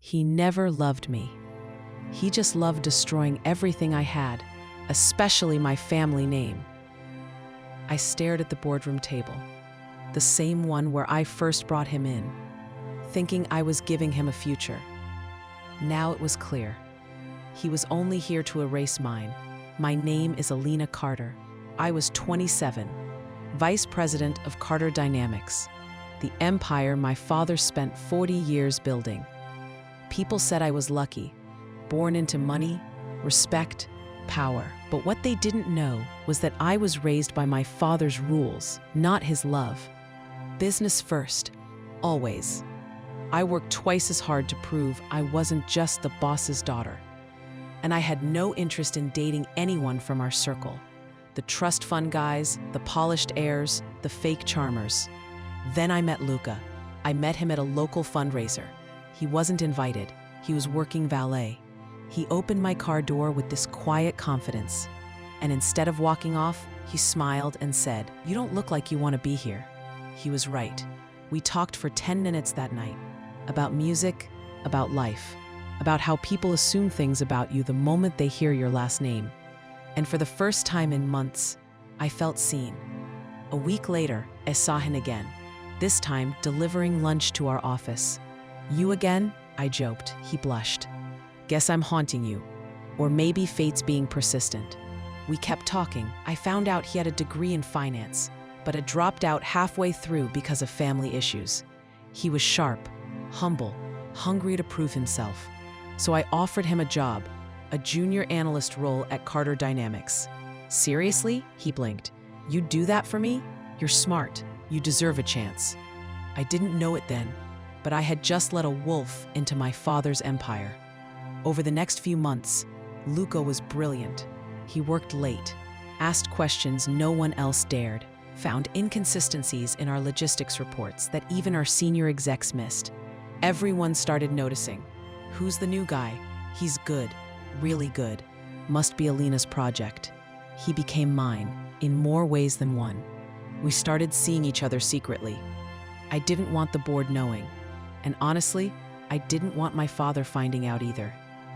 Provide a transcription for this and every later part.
He never loved me. He just loved destroying everything I had, especially my family name. I stared at the boardroom table, the same one where I first brought him in, thinking I was giving him a future. Now it was clear. He was only here to erase mine. My name is Alina Carter. I was 27, vice president of Carter Dynamics, the empire my father spent 40 years building. People said I was lucky, born into money, respect, power. But what they didn't know was that I was raised by my father's rules, not his love. Business first, always. I worked twice as hard to prove I wasn't just the boss's daughter. And I had no interest in dating anyone from our circle. The trust fund guys, the polished heirs, the fake charmers. Then I met Luca. I met him at a local fundraiser. He wasn't invited. He was working valet. He opened my car door with this quiet confidence. And instead of walking off, he smiled and said, "You don't look like you want to be here." He was right. We talked for 10 minutes that night. About music, about life, about how people assume things about you the moment they hear your last name. And for the first time in months, I felt seen. A week later, I saw him again, this time delivering lunch to our office. "You again?" I joked. He blushed. "Guess I'm haunting you. Or maybe fate's being persistent." We kept talking. I found out he had a degree in finance, but had dropped out halfway through because of family issues. He was sharp, humble, hungry to prove himself. So I offered him a job, a junior analyst role at Carter Dynamics. "Seriously?" He blinked. "You'd do that for me? You're smart. You deserve a chance." I didn't know it then, but I had just let a wolf into my father's empire. Over the next few months, Luca was brilliant. He worked late, asked questions no one else dared, found inconsistencies in our logistics reports that even our senior execs missed. Everyone started noticing. "Who's the new guy? He's good, really good. Must be Alina's project." He became mine, in more ways than one. We started seeing each other secretly. I didn't want the board knowing. And honestly, I didn't want my father finding out either.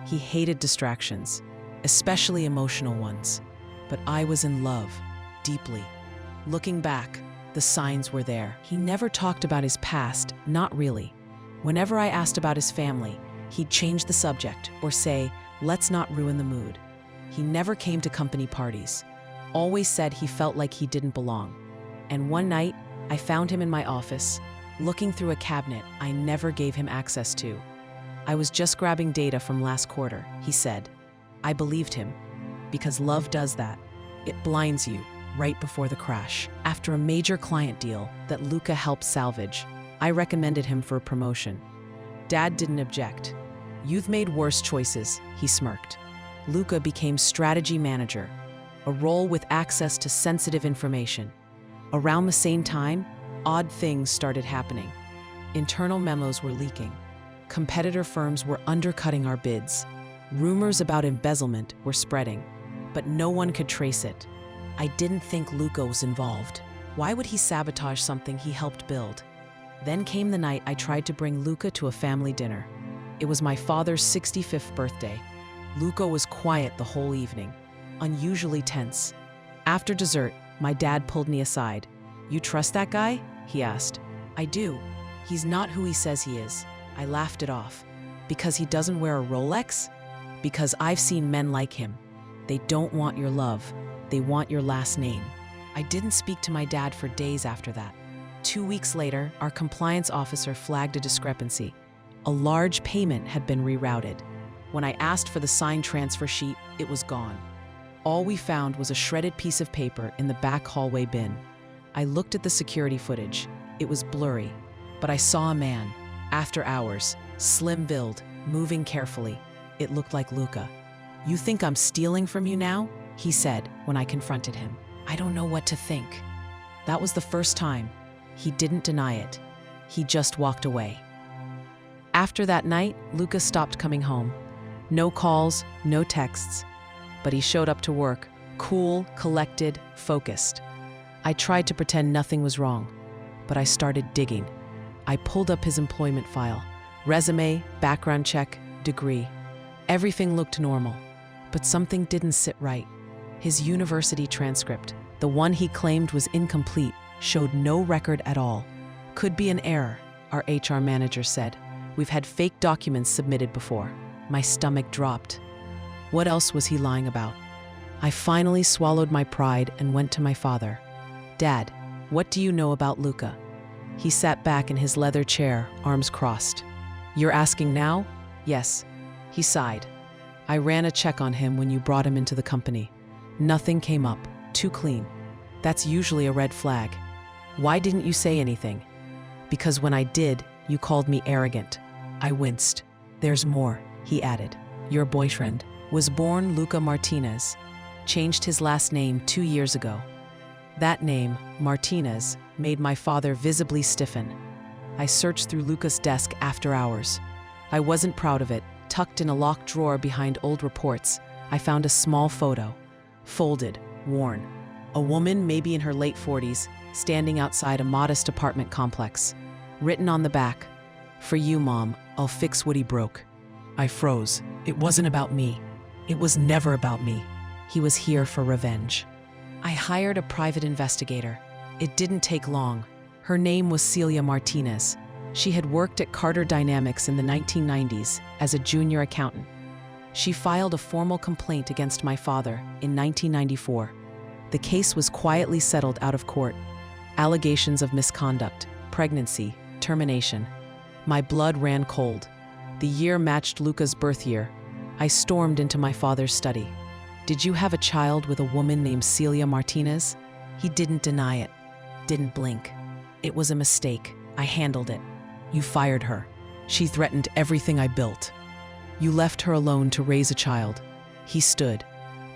He hated distractions, especially emotional ones. But I was in love, deeply. Looking back, the signs were there. He never talked about his past, not really. Whenever I asked about his family, he'd change the subject or say, "Let's not ruin the mood." He never came to company parties. Always said he felt like he didn't belong. And one night, I found him in my office, looking through a cabinet I never gave him access to. "I was just grabbing data from last quarter," he said. I believed him, because love does that. It blinds you right before the crash. After a major client deal that Luca helped salvage, I recommended him for a promotion. Dad didn't object. "You've made worse choices," he smirked. Luca became strategy manager, a role with access to sensitive information. Around the same time, odd things started happening. Internal memos were leaking. Competitor firms were undercutting our bids. Rumors about embezzlement were spreading, but no one could trace it. I didn't think Luca was involved. Why would he sabotage something he helped build? Then came the night I tried to bring Luca to a family dinner. It was my father's 65th birthday. Luca was quiet the whole evening, unusually tense. After dessert, my dad pulled me aside. "You trust that guy?" he asked. "I do. He's not who he says he is." I laughed it off. "Because he doesn't wear a Rolex?" "Because I've seen men like him. They don't want your love. They want your last name." I didn't speak to my dad for days after that. 2 weeks later, our compliance officer flagged a discrepancy. A large payment had been rerouted. When I asked for the signed transfer sheet, it was gone. All we found was a shredded piece of paper in the back hallway bin. I looked at the security footage. It was blurry, but I saw a man, after hours, slim-build, moving carefully. It looked like Luca. "You think I'm stealing from you now?" he said when I confronted him. "I don't know what to think." That was the first time. He didn't deny it. He just walked away. After that night, Luca stopped coming home. No calls, no texts. But he showed up to work, cool, collected, focused. I tried to pretend nothing was wrong, but I started digging. I pulled up his employment file, Resume, background check, degree. Everything looked normal, but something didn't sit right. His university transcript, the one he claimed was incomplete, showed no record at all. Could be an error, our HR manager said. We've had fake documents submitted before. My stomach dropped. What else was he lying about? I finally swallowed my pride and went to my father. Dad, what do you know about Luca? He sat back in his leather chair, arms crossed. You're asking now? Yes. He sighed. I ran a check on him when you brought him into the company. Nothing came up. Too clean. That's usually a red flag. Why didn't you say anything? Because when I did, you called me arrogant. I winced. There's more, he added. Your boyfriend was born Luca Martinez. Changed his last name 2 years ago. That name, Martinez, made my father visibly stiffen. I searched through Luca's desk after hours. I wasn't proud of it. Tucked in a locked drawer behind old reports, I found a small photo. Folded, worn. A woman, maybe in her late 40s, standing outside a modest apartment complex. Written on the back, "For you, Mom, I'll fix what he broke." I froze. It wasn't about me. It was never about me. He was here for revenge. I hired a private investigator. It didn't take long. Her name was Celia Martinez. She had worked at Carter Dynamics in the 1990s as a junior accountant. She filed a formal complaint against my father in 1994. The case was quietly settled out of court. Allegations of misconduct, pregnancy, termination. My blood ran cold. The year matched Luca's birth year. I stormed into my father's study. Did you have a child with a woman named Celia Martinez? He didn't deny it. Didn't blink. It was a mistake. I handled it. You fired her. She threatened everything I built. You left her alone to raise a child. He stood.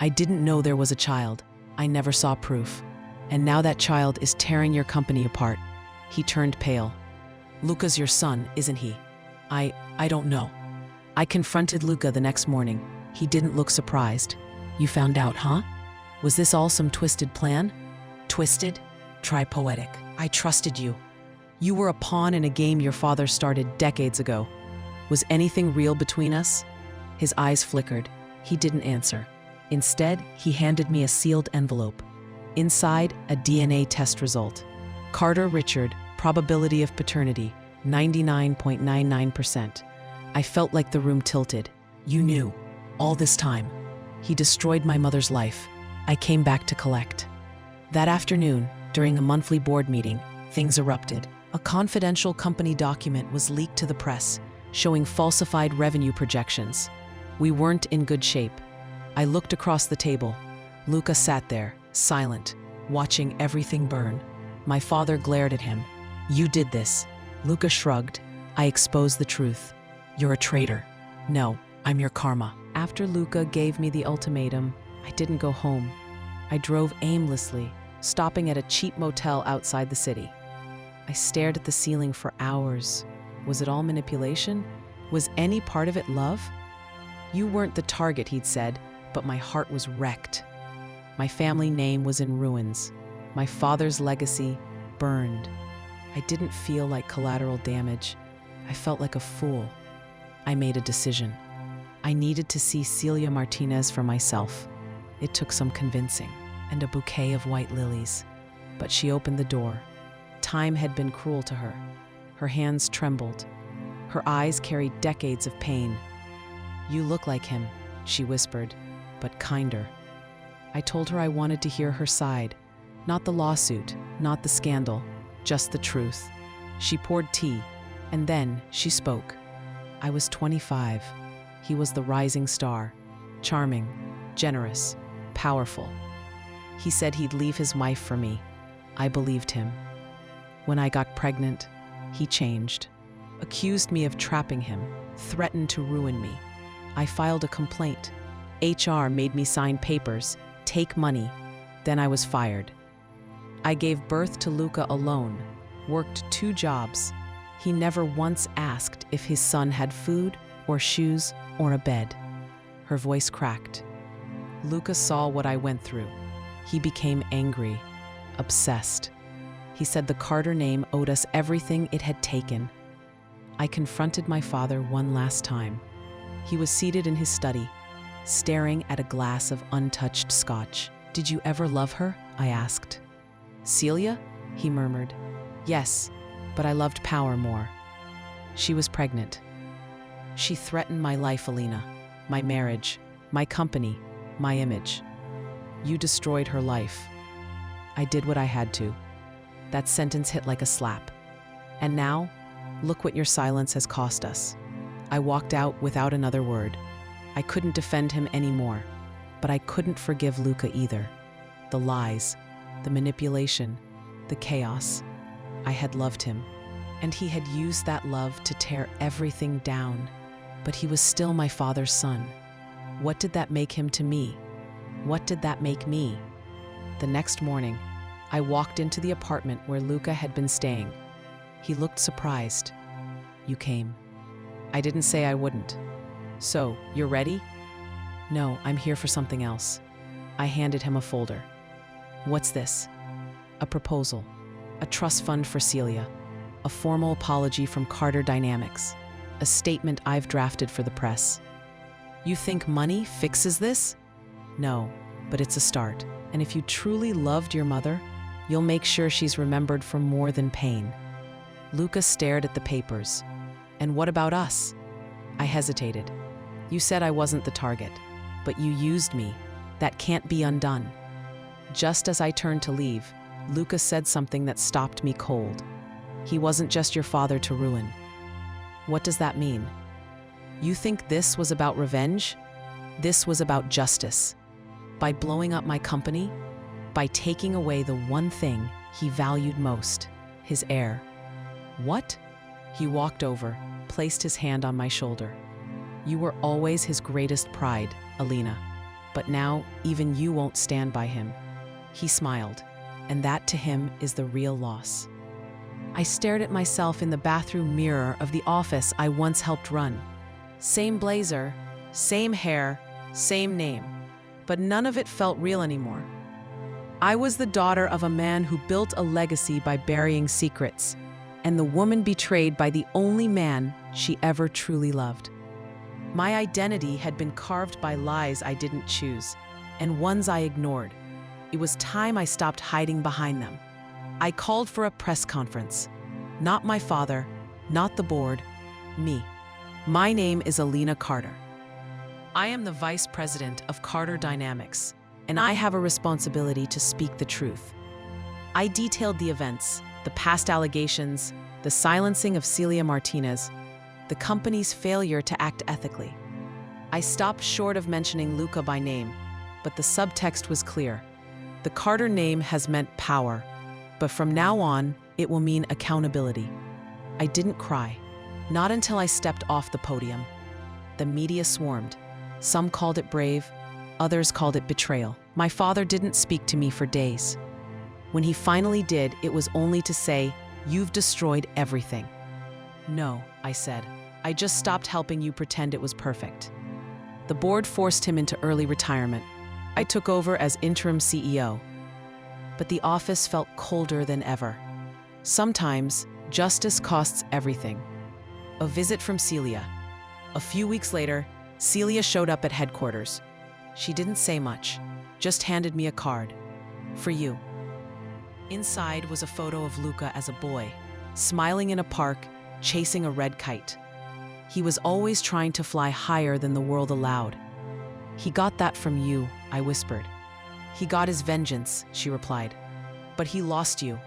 I didn't know there was a child. I never saw proof. And now that child is tearing your company apart. He turned pale. Luca's your son, isn't he? I don't know. I confronted Luca the next morning. He didn't look surprised. You found out, huh? Was this all some twisted plan? Twisted? Try poetic. I trusted you. You were a pawn in a game your father started decades ago. Was anything real between us? His eyes flickered. He didn't answer. Instead, he handed me a sealed envelope. Inside, a DNA test result. Carter Richard, probability of paternity, 99.99%. I felt like the room tilted. You knew. All this time. He destroyed my mother's life. I came back to collect. That afternoon, during a monthly board meeting, things erupted. A confidential company document was leaked to the press, showing falsified revenue projections. We weren't in good shape. I looked across the table. Luca sat there, silent, watching everything burn. My father glared at him. You did this. Luca shrugged. I exposed the truth. You're a traitor. No, I'm your karma. After Luca gave me the ultimatum, I didn't go home. I drove aimlessly, stopping at a cheap motel outside the city. I stared at the ceiling for hours. Was it all manipulation? Was any part of it love? You weren't the target, he'd said, but my heart was wrecked. My family name was in ruins. My father's legacy burned. I didn't feel like collateral damage. I felt like a fool. I made a decision. I needed to see Celia Martinez for myself. It took some convincing and a bouquet of white lilies. But she opened the door. Time had been cruel to her. Her hands trembled. Her eyes carried decades of pain. You look like him, she whispered, but kinder. I told her I wanted to hear her side. Not the lawsuit, not the scandal, just the truth. She poured tea, and then she spoke. I was 25. He was the rising star, charming, generous, powerful. He said he'd leave his wife for me. I believed him. When I got pregnant, he changed. Accused me of trapping him, threatened to ruin me. I filed a complaint. HR made me sign papers, take money. Then I was fired. I gave birth to Luca alone, worked 2 jobs. He never once asked if his son had food or shoes or a bed. Her voice cracked. Luca saw what I went through. He became angry, obsessed. He said the Carter name owed us everything it had taken. I confronted my father one last time. He was seated in his study, staring at a glass of untouched scotch. "Did you ever love her?" I asked. "Celia?" he murmured. "Yes, but I loved power more. She was pregnant. She threatened my life, Alina, my marriage, my company, my image. You destroyed her life. I did what I had to." That sentence hit like a slap. "And now, look what your silence has cost us." I walked out without another word. I couldn't defend him anymore, but I couldn't forgive Luca either. The lies, the manipulation, the chaos. I had loved him, and he had used that love to tear everything down. But he was still my father's son. What did that make him to me? What did that make me? The next morning, I walked into the apartment where Luca had been staying. He looked surprised. "You came." I didn't say I wouldn't. "So, you're ready?" "No, I'm here for something else." I handed him a folder. "What's this?" "A proposal. A trust fund for Celia. A formal apology from Carter Dynamics. A statement I've drafted for the press." "You think money fixes this?" "No, but it's a start. And if you truly loved your mother, you'll make sure she's remembered for more than pain." Luca stared at the papers. "And what about us?" I hesitated. "You said I wasn't the target, but you used me. That can't be undone." Just as I turned to leave, Luca said something that stopped me cold. "He wasn't just your father to ruin." "What does that mean?" "You think this was about revenge? This was about justice. By blowing up my company, by taking away the one thing he valued most, his heir." "What?" He walked over, placed his hand on my shoulder. "You were always his greatest pride, Alina. But now, even you won't stand by him." He smiled, and that to him is the real loss. I stared at myself in the bathroom mirror of the office I once helped run. Same blazer, same hair, same name. But none of it felt real anymore. I was the daughter of a man who built a legacy by burying secrets, and the woman betrayed by the only man she ever truly loved. My identity had been carved by lies I didn't choose, and ones I ignored. It was time I stopped hiding behind them. I called for a press conference. Not my father, not the board, me. My name is Alina Carter. I am the vice president of Carter Dynamics, and I have a responsibility to speak the truth. I detailed the events, the past allegations, the silencing of Celia Martinez, the company's failure to act ethically. I stopped short of mentioning Luca by name, but the subtext was clear. The Carter name has meant power, but from now on, it will mean accountability. I didn't cry, not until I stepped off the podium. The media swarmed. Some called it brave, others called it betrayal. My father didn't speak to me for days. When he finally did, it was only to say, "You've destroyed everything." "No," I said. "I just stopped helping you pretend it was perfect." The board forced him into early retirement. I took over as interim CEO. But the office felt colder than ever. Sometimes, justice costs everything. A visit from Celia. A few weeks later, Celia showed up at headquarters. She didn't say much, just handed me a card. "For you." Inside was a photo of Luca as a boy, smiling in a park, chasing a red kite. He was always trying to fly higher than the world allowed. "He got that from you," I whispered. "He got his vengeance," she replied. "But he lost you."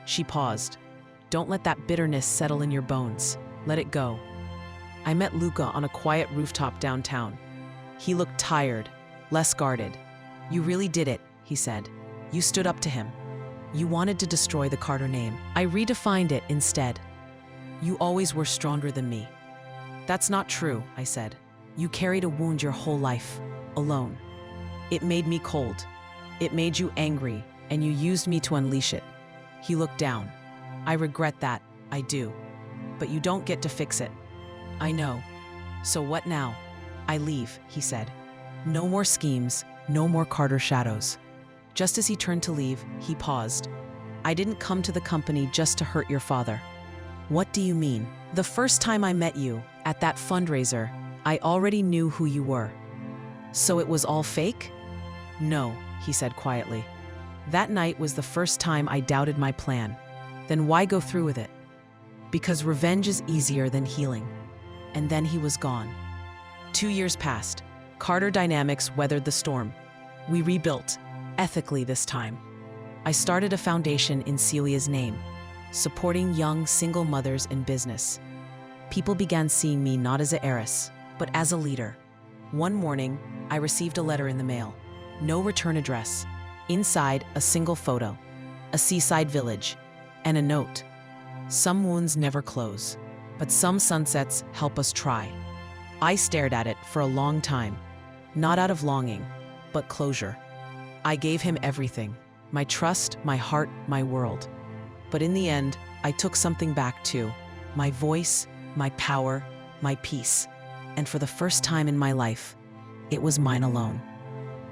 She paused. "Don't let that bitterness settle in your bones. Let it go." I met Luca on a quiet rooftop downtown. He looked tired, less guarded. "You really did it," he said. "You stood up to him. You wanted to destroy the Carter name. I redefined it instead. You always were stronger than me." "That's not true," I said. "You carried a wound your whole life, alone. It made me cold. It made you angry, and you used me to unleash it." He looked down. "I regret that, I do. But you don't get to fix it." "I know. So what now?" "I leave," he said. "No more schemes, no more Carter shadows." Just as he turned to leave, he paused. "I didn't come to the company just to hurt your father." "What do you mean?" The first time I met you, at that fundraiser, I already knew who you were. So it was all fake? No, he said quietly. That night was the first time I doubted my plan. Then why go through with it? Because revenge is easier than healing. And then he was gone. 2 years passed. Carter Dynamics weathered the storm. We rebuilt, ethically this time. I started a foundation in Celia's name, supporting young single mothers in business. People began seeing me not as an heiress, but as a leader. One morning, I received a letter in the mail. No return address. Inside, a single photo, a seaside village, and a note. Some wounds never close, but some sunsets help us try. I stared at it for a long time, not out of longing, but closure. I gave him everything, my trust, my heart, my world. But in the end, I took something back too, my voice, my power, my peace. And for the first time in my life, it was mine alone.